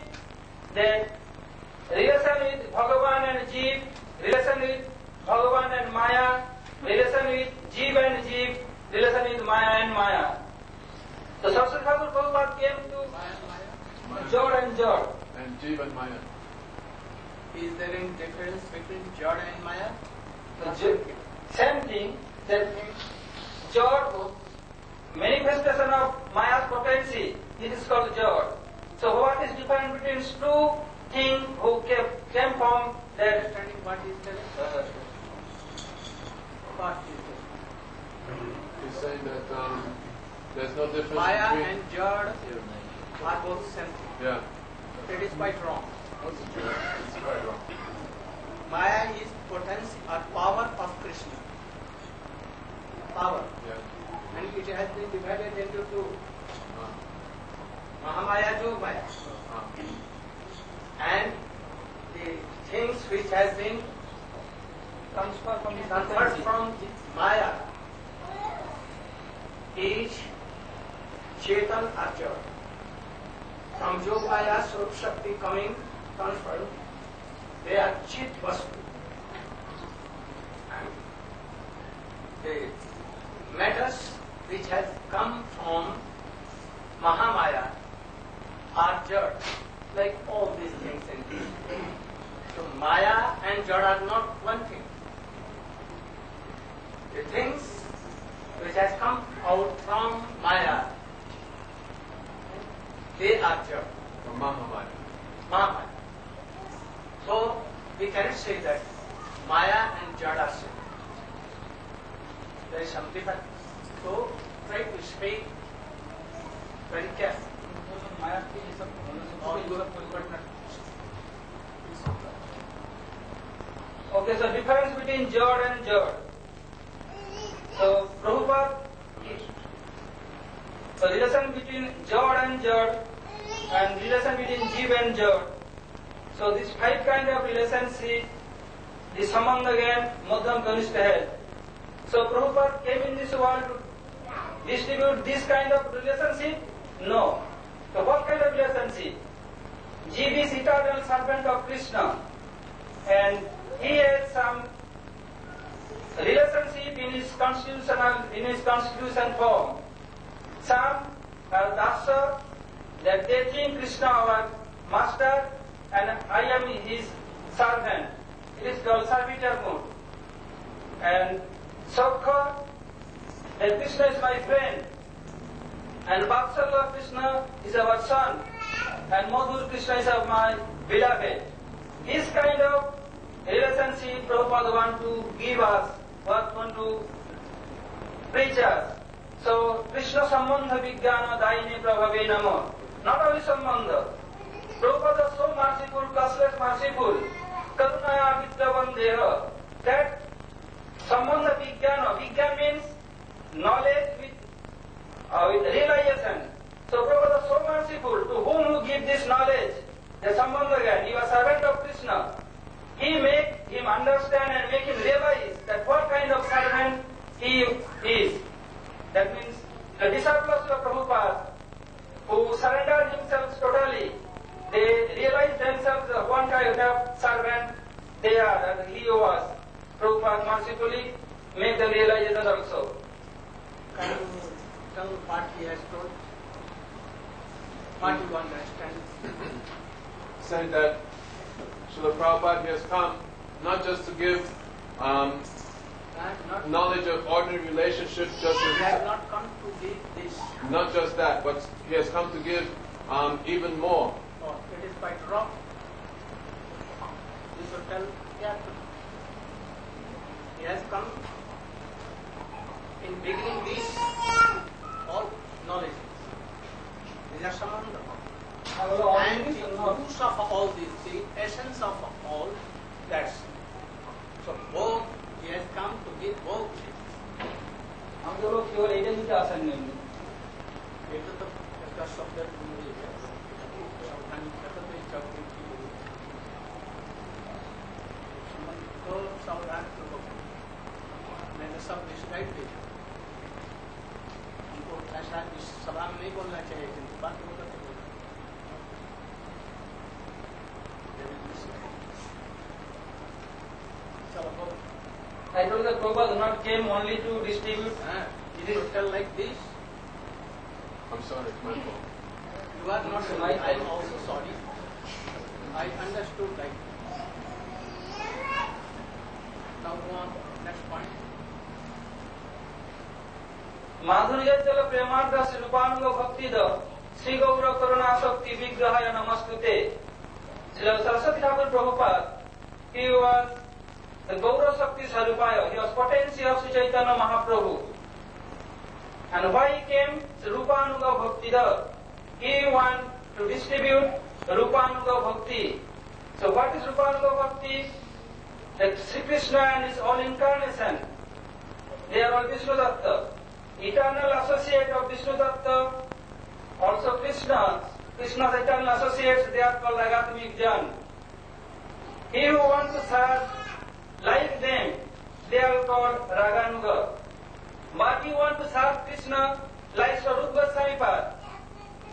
[SPEAKER 4] That relation with Bhagavan and Jeev, relation with Bhagavan and Maya, relation with Jeev and Jeev, relation with Maya and Maya. So Saraswati Thakur Prabhupada came to Jod and Jod.
[SPEAKER 3] And Jeev and Maya.
[SPEAKER 2] Is there any difference between Jod and Maya?
[SPEAKER 4] Same thing, that Jod, manifestation of Maya's potency, it is called Jod. So what is different between two things who came from that?
[SPEAKER 2] Understanding what is the what is
[SPEAKER 3] He's saying that there's no difference
[SPEAKER 2] Maya
[SPEAKER 3] between...
[SPEAKER 2] and Jod are both same thing.
[SPEAKER 3] Yeah.
[SPEAKER 2] That is quite wrong.
[SPEAKER 3] What's the truth? It's quite wrong.
[SPEAKER 2] Maya is potency or power of Krishna. Power.
[SPEAKER 3] Yeah.
[SPEAKER 2] And it has been divided into two. Mahamaya, Jogmaya. And the things which has been transferred from Maya is Chetan or Jod. From Jogmaya, Swarup Shakti coming, transferred, they are Chit Vastu. And the matters which have come from Mahamaya are Jad, like all these things and things. So Maya and Jad are not one thing. The things which has come out from Maya, they are Jad.
[SPEAKER 3] From Mahamaya.
[SPEAKER 2] Mahamaya. So we cannot say that Maya and Jad are same. There is some difference. So try to speak very carefully.
[SPEAKER 4] Okay, so difference between Jod and Jod. So Prabhupada, the relation between Jod and Jod and relation between Jeev and Jod. So this 5 kind of relationship, the Sambandha again, Madhyam Kanishta hai. So Prabhupada came in this world to distribute this kind of relationship? No. So what kind of relationship? Jiva is eternal servant of Krishna, and he has some relationship in his constitution form. Some are dasa, that they think Krishna our master and I am his servant. It is called servitor mode. And Sakha, that Krishna is my friend. And Vatsalya Krishna is our son. And Madhur Krishna is my beloved. This kind of relationship Prabhupada want to give us, want to preach us. So, Krishna Sambandha Vijnana Daine Prabhave Namo. Not only Sambandha. Prabhupada is so merciful, causeless merciful. Karunaya Vitravan Deha. That Sambandha Vijnana. Vijnana means knowledge with realization. So Prabhupada is so merciful. To whom you give this knowledge? The Sambandha Gyan. You are servant of Krishna. He make him understand and make him realize that what kind of servant he is. That means the disciples of Prabhupada who surrender themselves totally, they realize themselves one kind of servant they are, and he was. Prabhupada mercifully make the realization also.
[SPEAKER 2] Can you tell what he has told? What you understand?
[SPEAKER 3] Saying that Srila Prabhupada has come not just to give knowledge of ordinary relationships, just
[SPEAKER 2] He has
[SPEAKER 3] as,
[SPEAKER 2] not come to give this.
[SPEAKER 3] not just that, but he has come to give even more.
[SPEAKER 2] Oh, it is quite wrong. You should tell carefully. He has come in beginning these all knowledge. These are samandha. And the use of all these, the essence of all, that's so both he has come to give both.
[SPEAKER 4] हम जो लोग केवल एक ही आसन में हैं।
[SPEAKER 2] এটা তো একটা শব্দের ভূমি সাবধানী কথা তো ইচ্ছা করি কি বলি तो सावधान पूर्वक मैंने सब डिस्क्राइब किया उनको ऐसा इस सभा में नहीं बोलना चाहिए किंतु बात वो करते बोलना
[SPEAKER 4] I told that Prabhupada not came only to distribute.
[SPEAKER 2] It is tell like this.
[SPEAKER 3] I'm sorry, it's my fault.
[SPEAKER 2] You are not sorry. I am also sorry. I understood like this. Now go on. Next point.
[SPEAKER 4] माधुर्य चल प्रेमार्थ श्रीरूपानुग भक्ति the Shri Gaur करुणा शक्ति विग्रहाय नमस्तुते. Srila Saraswati Thakur Prabhupada, he was the Gaura Shakti Sarupaya, he was potency of Sri Chaitanya Mahaprabhu. And why he came? Rupanuga Bhakti da. He wanted to distribute Rupanuga Bhakti. So what is Rupanuga Bhakti? That Sri Krishna and his all incarnation, they are all Vishnu Datta. Eternal associate of Vishnu Datta, also Krishna's eternal associates, they are called Ragatmik Jan. He who wants to serve like them, they are called Raganuga. But he wants to serve Krishna like Swarup Goswami Pad.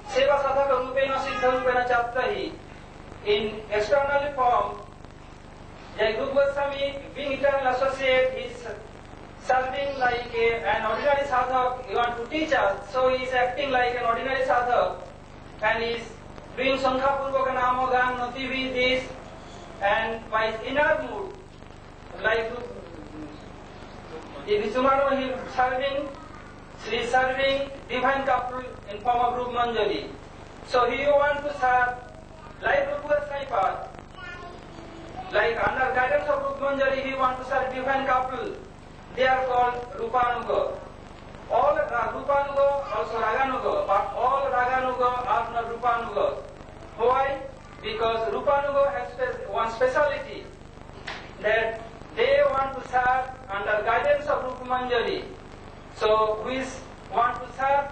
[SPEAKER 4] Seva Sadhaka Rupena Siddha Rupena Chaptahi. In external form, like Rupa Goswami, being eternal associate, he is serving like an ordinary sadhak. He wants to teach us, so he is acting like an ordinary sadhak. And he is doing Sankha Purvaka Namagan, Nativi, this, and by his inner mood, like in Vishumano, he is serving divine couple in form of Rup Manjari. So he wants to serve like Rupa Goswami Pad. Like under guidance of Rup Manjari, he wants to serve divine couple. They are called Rupanuga. All Rupanuga, also Raganuga, but all Raganuga are not Rupanuga. Why? Because Rupanuga has one speciality, that they want to serve under guidance of Rupa Manjari. So we want to serve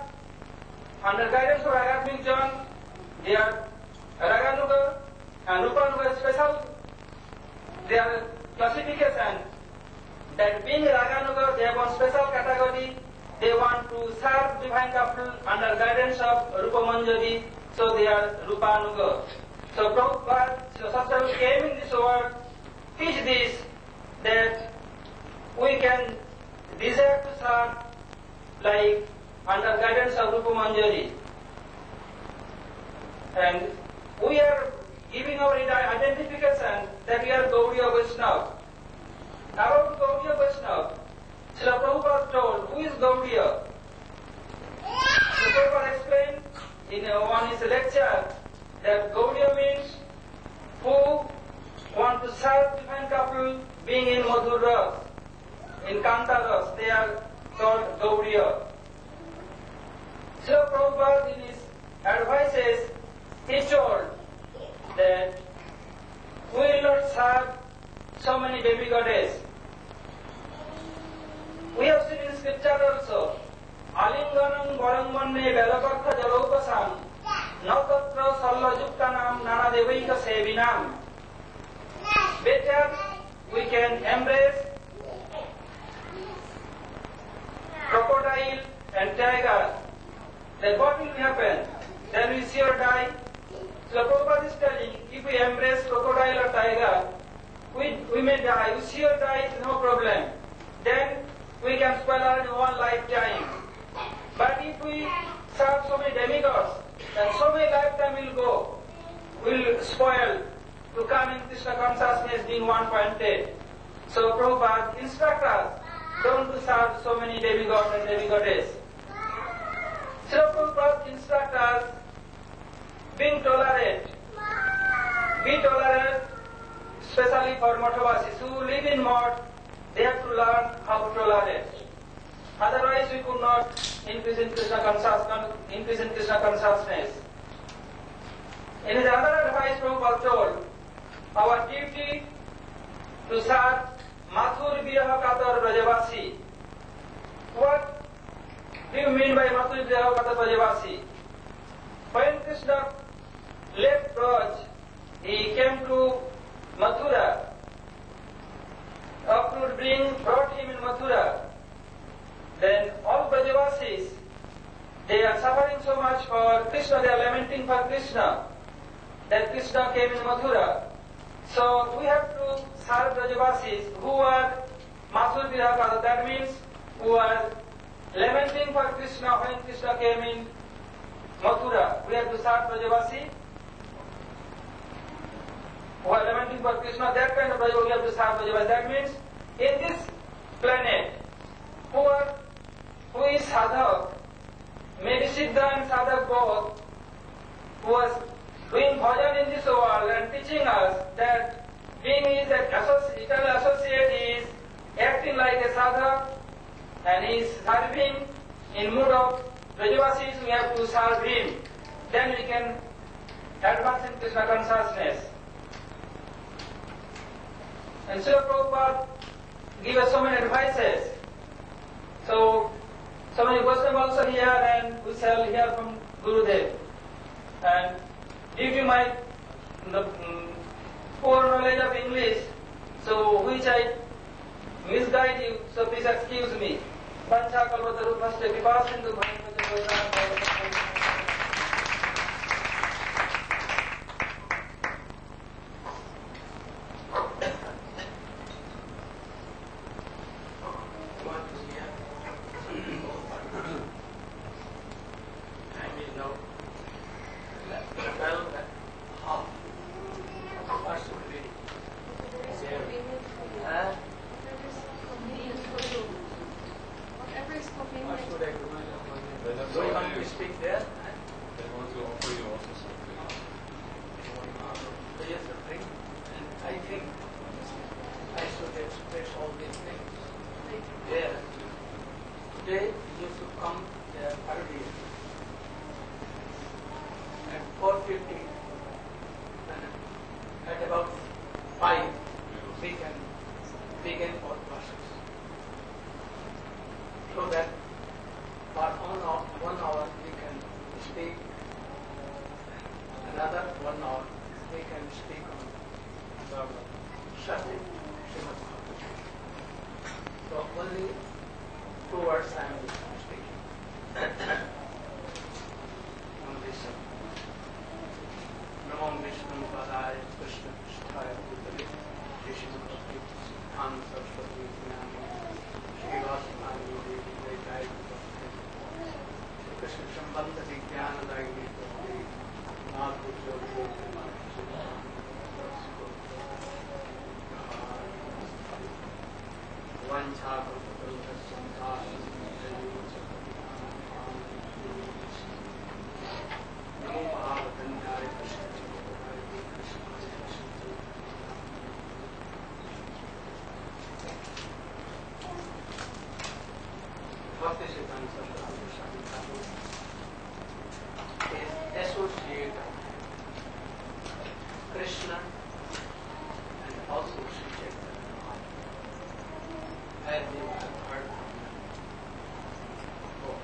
[SPEAKER 4] under guidance of Ragatmik Jan, they are Raganuga, and Rupanuga is special. Their classification, that being Raganuga, Prabhupada, they have one special category. They want to serve divine couple under guidance of Rupa Manjari, so they are Rupanuga. So Prabhupada, Sastra came in this world, teach this, that we can desire to serve like under guidance of Rupa Manjari. And we are giving our identification that we are Gaudiya Vaishnava. About Gaudiya Vaishnava, Srila Prabhupada told, who is Gaudiya? So Prabhupada explained in one his lecture that Gaudiya means who want to serve divine couple being in Madhur Ras, in Kanta Ras, they are called Gaudiya. Srila Prabhupada in his advices, he told that we will not serve so many demigoddesses. We have seen in scripture also, Alinganam Varanmanne Velapartha Jalopasam Natatra Sallajuktanam Nana Devaika Sevinam. Better we can embrace crocodile and tiger. Then what will happen? Then we sure die. So Prabhupada is telling, if we embrace crocodile or tiger, we may die. We sure die, no problem. Then we can spoil our in one lifetime. But if we serve so many demigods, then so many lifetime will spoil to come in Krishna consciousness being one-pointed. So Prabhupada instructs us, don't to serve so many demigods and demigoddesses. So Prabhupada instructs us, being tolerant. Be tolerant, especially for Madhavasis who live in Madh. They have to learn how to tolerate. Otherwise, we could not increase in Krishna consciousness. In his other advice, Prabhupada told, our duty to serve Mathur Viraha Katar Brajavasi. What do you mean by Mathur Viraha Katar Brajavasi? When Krishna left Braj, he came to Mathura. Uproot brought him in Mathura. Then all Brajavasis, they are suffering so much for Krishna, they are lamenting for Krishna, that Krishna came in Mathura. So we have to serve Brajavasis who are Mathur Virakada, that means who are lamenting for Krishna when Krishna came in Mathura. We have to serve Brajavasi who are lamenting for Krishna, that kind of Brajavasi we have to serve Brajavasi. That means in this planet, who is sadhak, maybe Siddha and sadhak both, who was doing bhajan in this world and teaching us that being is an eternal associate is acting like a sadhak and he is serving in mood of Brajavasis, we have to serve him. Then we can advance in Krishna consciousness. And Srila Prabhupada give us so many advices. So many Vaishnavas also here and we shall hear from Gurudev. And due to my poor knowledge of English, so which I misguide you, so please excuse me. Pancha kalpataru bhasya vipasindu bhayam
[SPEAKER 2] 2 words I am speaking. On this Namo Vishnu Padaya Krishna Krishnaya Bhutale Krishna Bhakti Siddhanta Saraswati Jnani Shri Vasudhani Devi Jai Shri Krishna Sambandha Vijnana Daini Bhakti Madhu Yogi Vancha Krishna and also Sri Chaitanya, as you have heard before.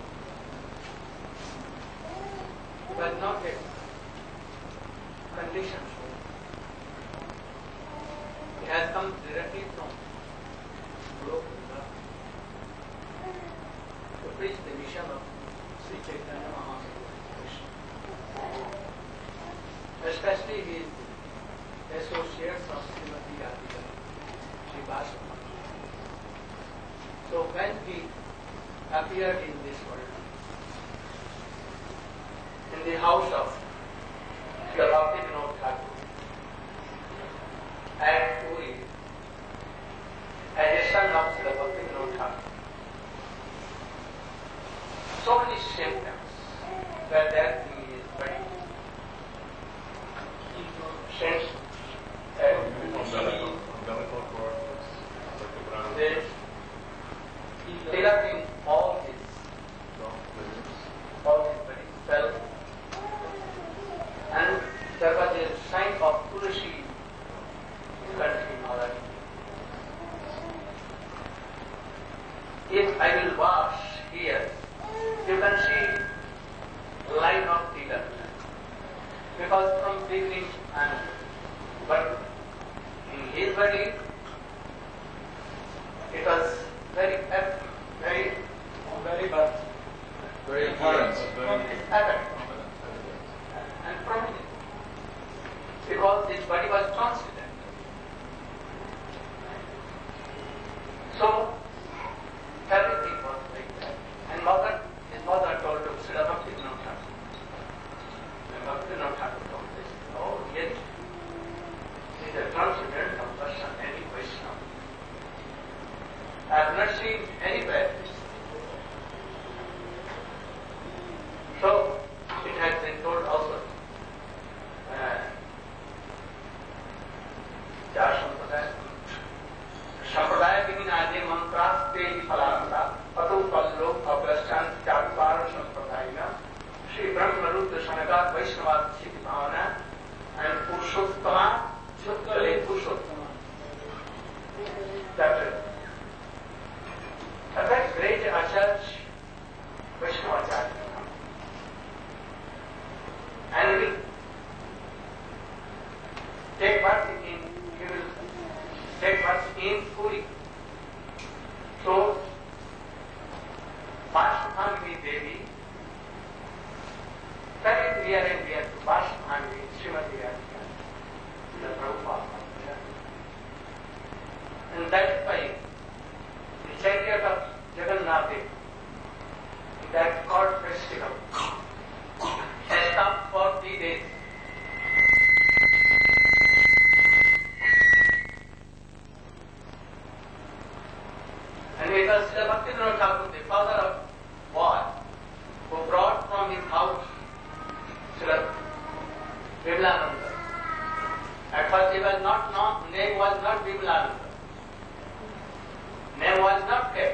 [SPEAKER 2] But not a condition. It has come directly from Gurudeva to preach the mission of Sri Chaitanya Mahaprabhu Krishna. Especially his associates of Srimati Radhika, Sri Vasudhani. So when he appeared in this world, in the house of Srila Gurudeva Thakur at Puri, as a son of Srila Gurudeva Thakur, so many symptoms were there in his body. Since tilak in all his body fell, and there was a sign of Tulasi country already. If I will wash here, you can see line of tilak, because from beginning and but in his body it was very apparent, and prominent, because his body was transcendental. So everything was like that. And his mother told him, Srila Bhaktivinoda Thakur. And Bhaktivinoda Thakur told this, oh yes, he is a transcendental person, any Vaishnava. I have not seen anywhere. So it has been told also. Sampradaya Viginade Mantraste Phalanta Patu Pallo Abhastan Chakpar Sampradaya Sri Brahma Rudra Sanagat Vaishnava Siddhi Bhavana and Purushottama Chukkale Purushottama. That a very great Acharya, Vaishnava Acharya. And he will take birth in Puri. So, Vasudhani Devi, very near and dear to Vasudhani, Srimati Radhika, the Prabhupada. And that's why the chariot of Jagannath, that court festival, has come for 3 days. And because Srila Bhaktivinoda Thakur, the father of boy, who brought from his house Srila Vimalananda. At first he was not known, name was not Vimalananda. Name was not kept.